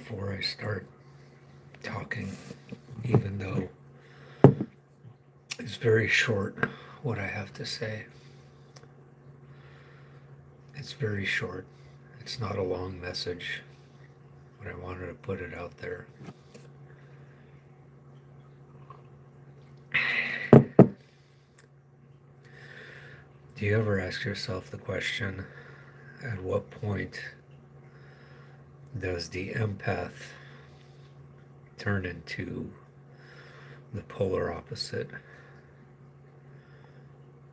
before I start talking, even though it's very short what I have to say. It's very short. It's not a long message, but I wanted to put it out there. Do you ever ask yourself the question, at what point does the empath turn into the polar opposite?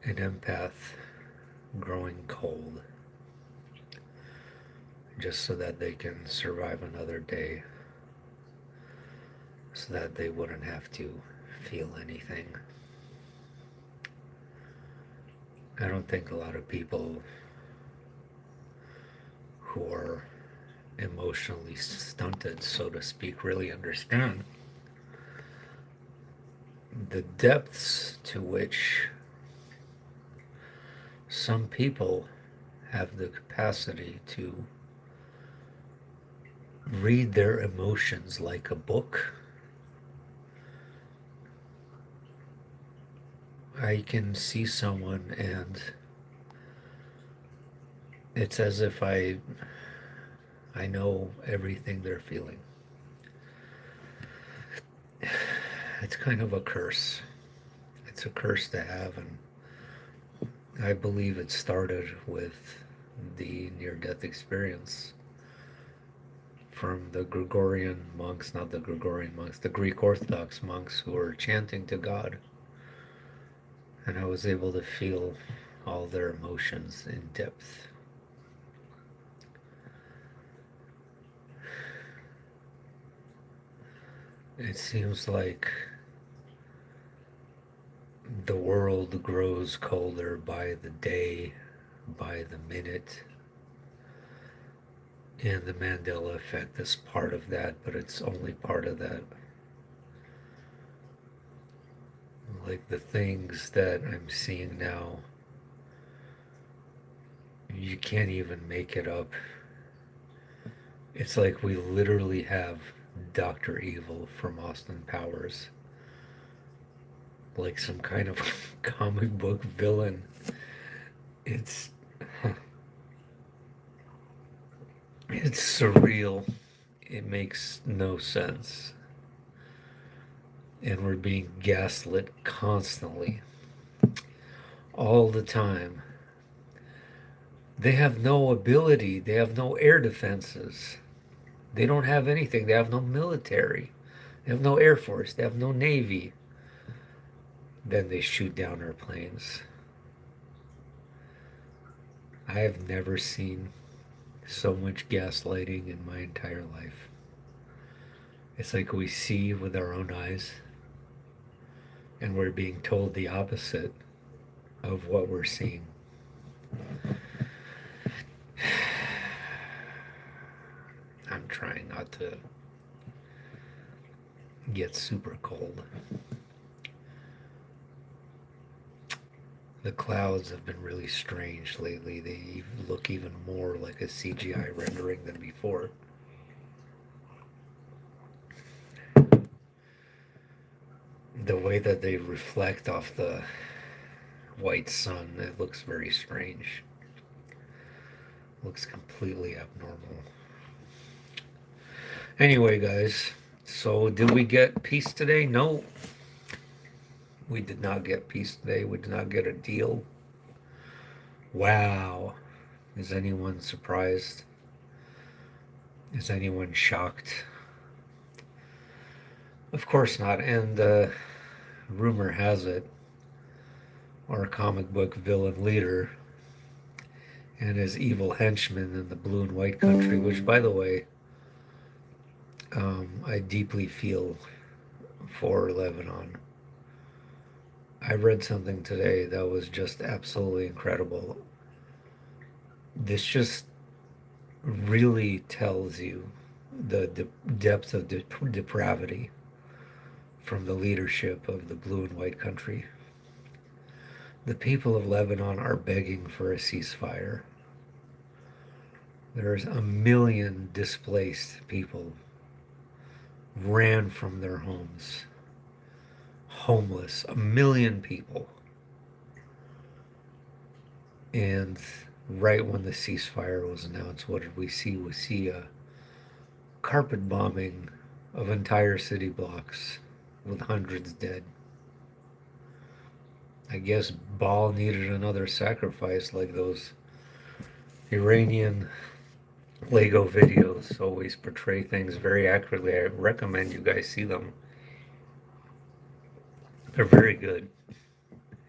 An empath growing cold just so that they can survive another day, so that they wouldn't have to feel anything. I don't think a lot of people who are emotionally stunted, so to speak, really understand the depths to which some people have the capacity to read their emotions like a book. I can see someone and it's as if I know everything they're feeling. It's kind of a curse. It's a curse to have, and I believe it started with the near-death experience from the Gregorian monks, not the Gregorian monks, the Greek Orthodox monks who were chanting to God. And I was able to feel all their emotions in depth. It seems like the world grows colder by the day, by the minute, and the Mandela effect is part of that, but it's only part of that. Like the things that I'm seeing now, you can't even make it up. It's like we literally have Dr. Evil from Austin Powers, like some kind of comic book villain. It's it's surreal. It makes no sense. And we're being gaslit constantly, all the time. They have no ability, they have no air defenses. They don't have anything. They have no military. They have no air force. They have no navy. Then they shoot down our planes. I have never seen so much gaslighting in my entire life. It's like we see with our own eyes and we're being told the opposite of what we're seeing. I'm trying not to get super cold. The clouds have been really strange lately. They look even more like a CGI rendering than before. The way that they reflect off the white sun, it looks very strange. Looks completely abnormal. Anyway, guys, so did we get peace today? No, we did not get peace today. We did not get a deal. Wow. Is anyone surprised? Is anyone shocked? Of course not. And rumor has it, our comic book villain leader and his evil henchmen in the blue and white country, which, by the way, I deeply feel for Lebanon. I read something today that was just absolutely incredible. This just really tells you the depth of depravity from the leadership of the blue and white country. The people of Lebanon are begging for a ceasefire. There's a million displaced people ran from their homes, homeless, 1 million people. And right when the ceasefire was announced, what did we see? We see a carpet bombing of entire city blocks with hundreds dead. I guess Baal needed another sacrifice, like those Iranian Lego videos always portray things very accurately. I recommend you guys see them. They're very good,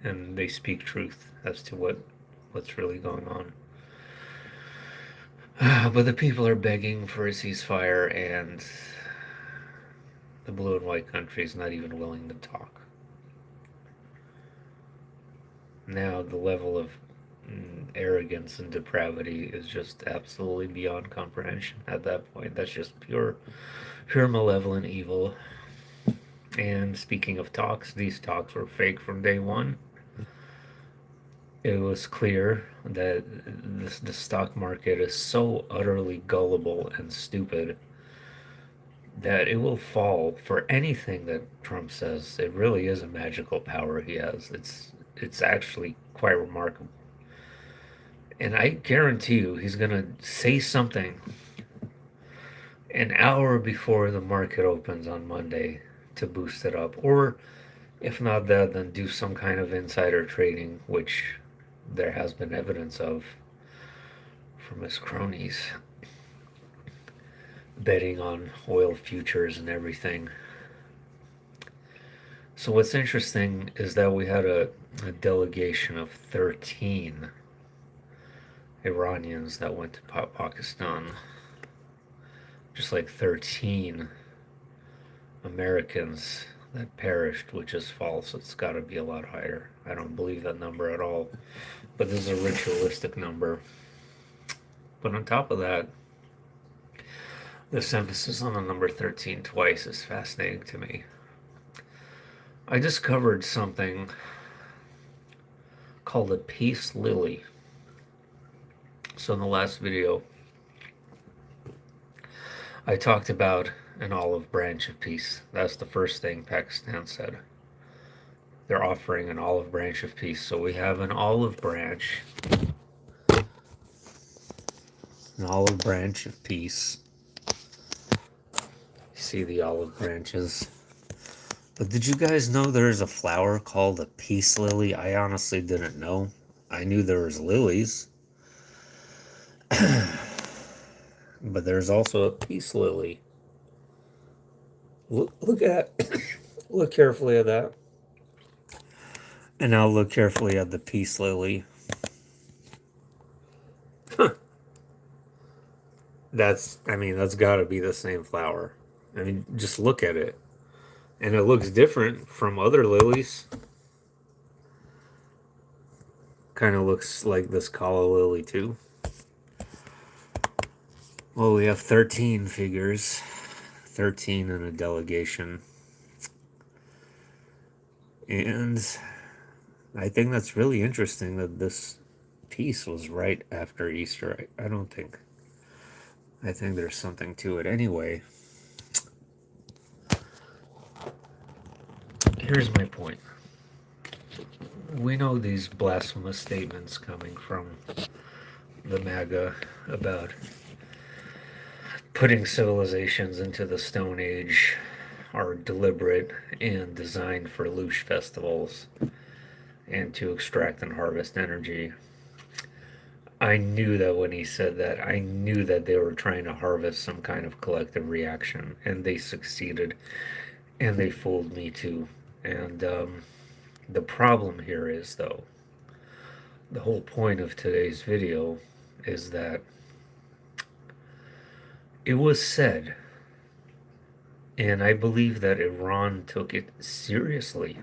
and they speak truth as to what's really going on. But the people are begging for a ceasefire, and the blue and white country is not even willing to talk. Now the level of arrogance and depravity is just absolutely beyond comprehension at that point. That's just pure malevolent evil. And speaking of talks, these talks were fake from day one. It was clear that the stock market is so utterly gullible and stupid that it will fall for anything that Trump says. It really is a magical power he has. It's actually quite remarkable. And I guarantee you he's going to say something an hour before the market opens on Monday to boost it up. Or if not that, then do some kind of insider trading, which there has been evidence of from his cronies, betting on oil futures and everything. So what's interesting is that we had a delegation of 13 Iranians that went to Pakistan, just like 13 Americans that perished, which is false. It's got to be a lot higher. I don't believe that number at all. But this is a ritualistic number. But on top of that, this emphasis on the number 13 twice is fascinating to me. I discovered something called a peace lily. So in the last video, I talked about an olive branch of peace. That's the first thing Pakistan said. They're offering an olive branch of peace. So we have an olive branch of peace. You see the olive branches. But did you guys know there's a flower called a peace lily? I honestly didn't know. I knew there was lilies. But there's also a peace lily. Look at look carefully at that. And now look carefully at the peace lily. That's got to be the same flower. I mean, just look at it. And it looks different from other lilies. Kind of looks like this calla lily too. Well, we have 13 figures. 13 in a delegation. And I think that's really interesting that this piece was right after Easter. I don't think. I think there's something to it. Anyway, here's my point. We know these blasphemous statements coming from the MAGA about putting civilizations into the Stone Age are deliberate and designed for loosh festivals and to extract and harvest energy. I knew that when he said that, I knew that they were trying to harvest some kind of collective reaction, and they succeeded, and they fooled me too. And the problem here is, though, the whole point of today's video is that it was said, and I believe that Iran took it seriously.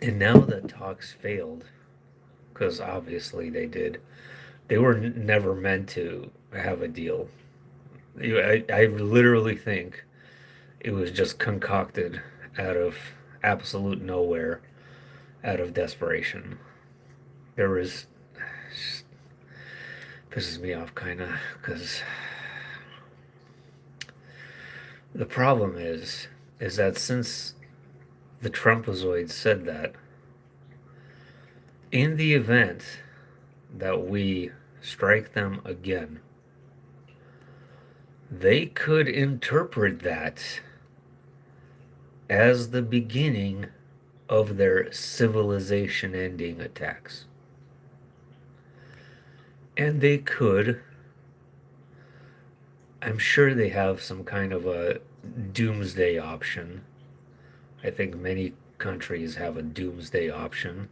And now that talks failed, because obviously they did, they were never meant to have a deal. I literally think it was just concocted out of absolute nowhere, out of desperation. There was, pisses me off kind of, because The problem is that since the trumpazoid said that, in the event that we strike them again, they could interpret that as the beginning of their civilization ending attacks. And they could, I'm sure they have some kind of a doomsday option. I think many countries have a doomsday option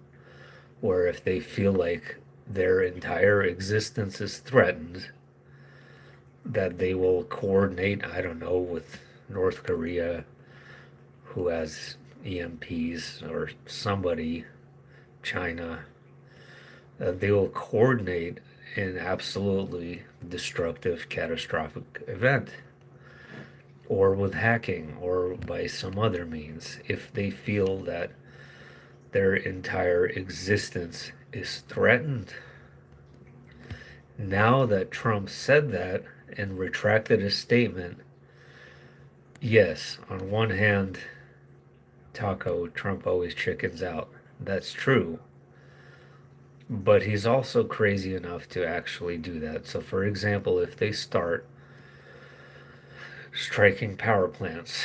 where if they feel like their entire existence is threatened, that they will coordinate, I don't know, with North Korea, who has EMPs, or somebody, China, they will coordinate an absolutely destructive, catastrophic event, or with hacking, or by some other means, if they feel that their entire existence is threatened. Now that Trump said that and retracted his statement, yes, on one hand, Taco, Trump always chickens out. That's true. But he's also crazy enough to actually do that. So, for example, if they start striking power plants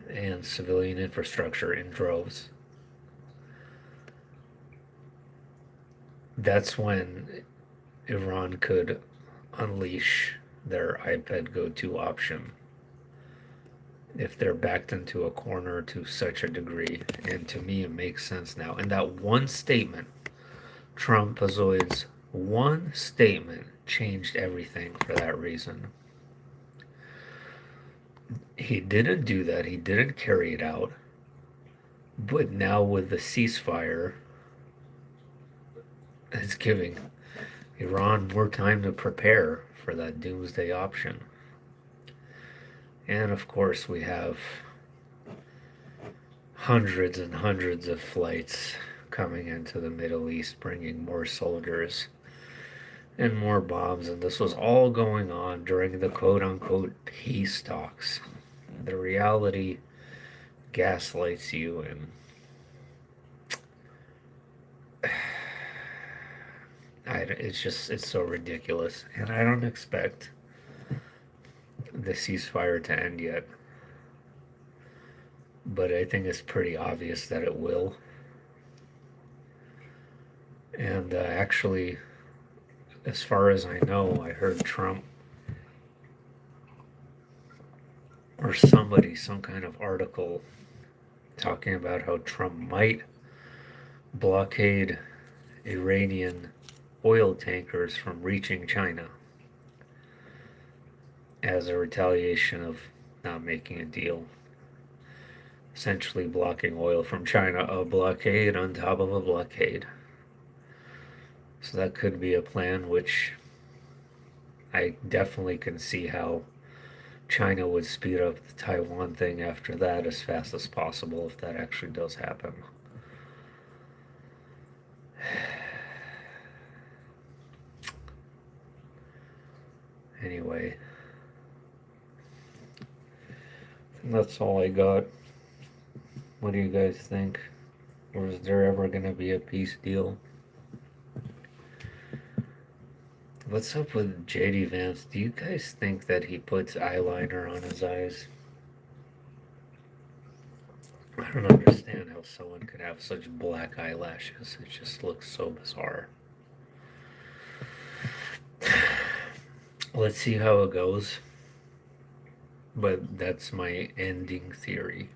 and civilian infrastructure in droves, that's when Iran could unleash their iPad Go 2 option if they're backed into a corner to such a degree. And to me, it makes sense now. And that one statement, Trumpazoid's one statement, changed everything for that reason. He didn't do that, he didn't carry it out. But now, with the ceasefire, it's giving Iran more time to prepare for that doomsday option. And of course, we have hundreds and hundreds of flights coming into the Middle East, bringing more soldiers and more bombs. And this was all going on during the quote unquote peace talks. The reality gaslights you, and it's so ridiculous. And I don't expect the ceasefire to end yet. But I think it's pretty obvious that it will. And actually, as far as I know, I heard Trump or somebody, some kind of article talking about how Trump might blockade Iranian oil tankers from reaching China as a retaliation of not making a deal. Essentially blocking oil from China, a blockade on top of a blockade. So that could be a plan, which I definitely can see how China would speed up the Taiwan thing after that as fast as possible if that actually does happen. Anyway, that's all I got. What do you guys think? Or is there ever going to be a peace deal? What's up with JD Vance? Do you guys think that he puts eyeliner on his eyes? I don't understand how someone could have such black eyelashes. It just looks so bizarre. Let's see how it goes. But that's my ending theory.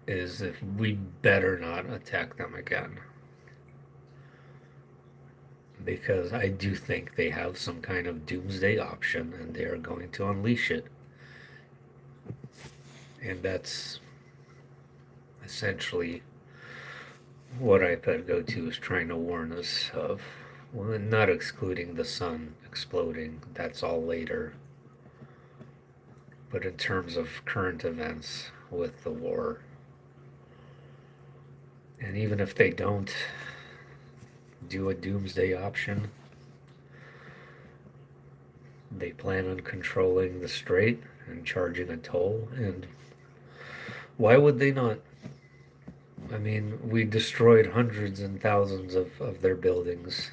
Is if we better not attack them again. Because I do think they have some kind of doomsday option and they are going to unleash it. And that's essentially what iPad Go 2 is trying to warn us of. Well, not excluding the sun exploding, that's all later. But in terms of current events with the war, and even if they don't do a doomsday option, They plan on controlling the strait and charging a toll. And why would they not? I mean, we destroyed hundreds and thousands of their buildings.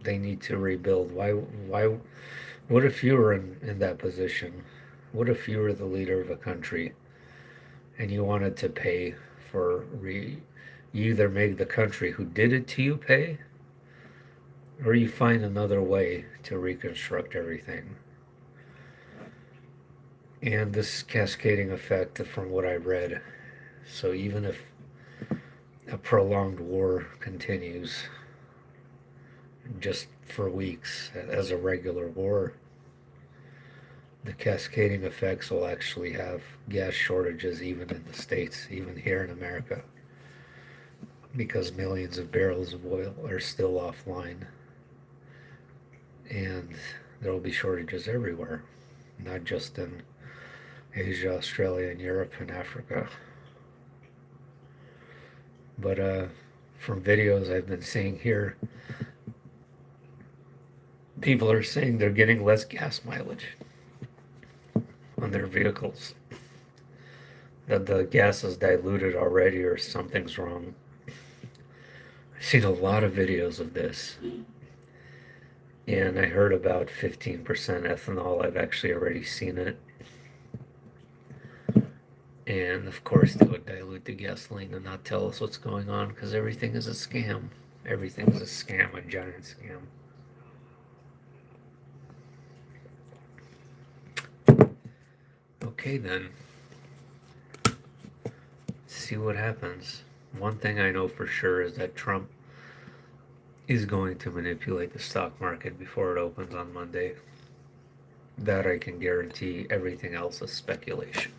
They need to rebuild. What if you were in that position? What if you were the leader of a country and you wanted to pay for you either make the country who did it to you pay, or you find another way to reconstruct everything. And this cascading effect from what I read. So even if a prolonged war continues just for weeks as a regular war, the cascading effects will actually have gas shortages even in the States, even here in America, because millions of barrels of oil are still offline. And there will be shortages everywhere, not just in Asia, Australia, and Europe and Africa. But from videos I've been seeing here, people are saying they're getting less gas mileage on their vehicles. That the gas is diluted already or something's wrong. I've seen a lot of videos of this. And I heard about 15% ethanol. I've actually already seen it. And of course, they would dilute the gasoline and not tell us what's going on because everything is a scam. Everything is a scam, a giant scam. Okay, then. See what happens. One thing I know for sure is that Trump is going to manipulate the stock market before it opens on Monday. That I can guarantee. Everything else is speculation.